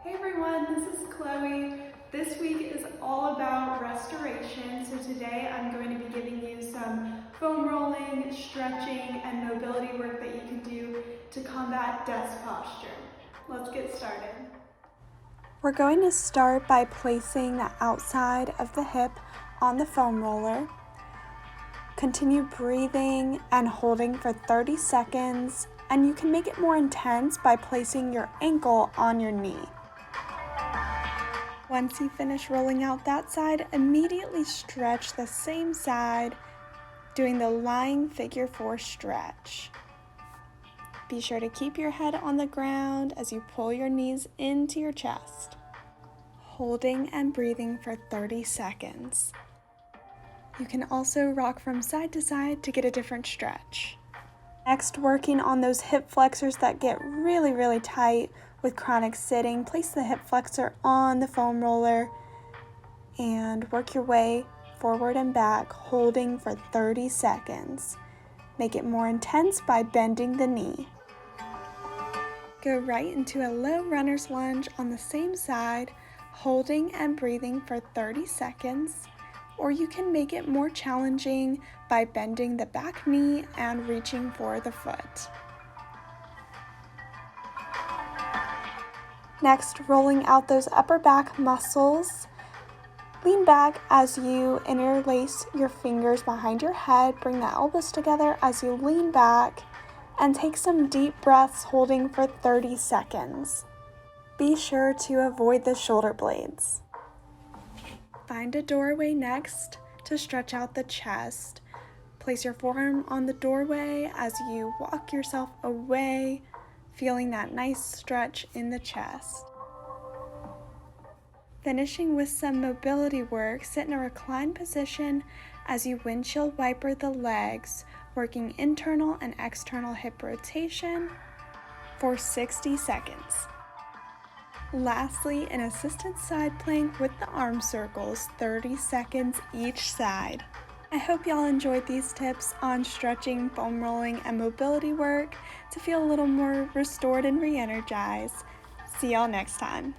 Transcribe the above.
Hey everyone, this is Chloe. This week is all about restoration. So today I'm going to be giving you some foam rolling, stretching, and mobility work that you can do to combat desk posture. Let's get started. We're going to start by placing the outside of the hip on the foam roller. Continue breathing and holding for 30 seconds, and you can make it more intense by placing your ankle on your knee. Once you finish rolling out that side, immediately stretch the same side, doing the lying figure 4 stretch. Be sure to keep your head on the ground as you pull your knees into your chest, holding and breathing for 30 seconds. You can also rock from side to side to get a different stretch. Next, working on those hip flexors that get really tight with chronic sitting, place the hip flexor on the foam roller and work your way forward and back, holding for 30 seconds. Make it more intense by bending the knee. Go right into a low runner's lunge on the same side, holding and breathing for 30 seconds. Or you can make it more challenging by bending the back knee and reaching for the foot. Next, rolling out those upper back muscles. Lean back as you interlace your fingers behind your head. Bring the elbows together as you lean back and take some deep breaths holding for 30 seconds. Be sure to avoid the shoulder blades. Find a doorway next to stretch out the chest. Place your forearm on the doorway as you walk yourself away, feeling that nice stretch in the chest. Finishing with some mobility work, sit in a reclined position as you windshield wiper the legs, working internal and external hip rotation for 60 seconds. Lastly, an assisted side plank with the arm circles, 30 seconds each side. I hope y'all enjoyed these tips on stretching, foam rolling, and mobility work to feel a little more restored and re-energized. See y'all next time.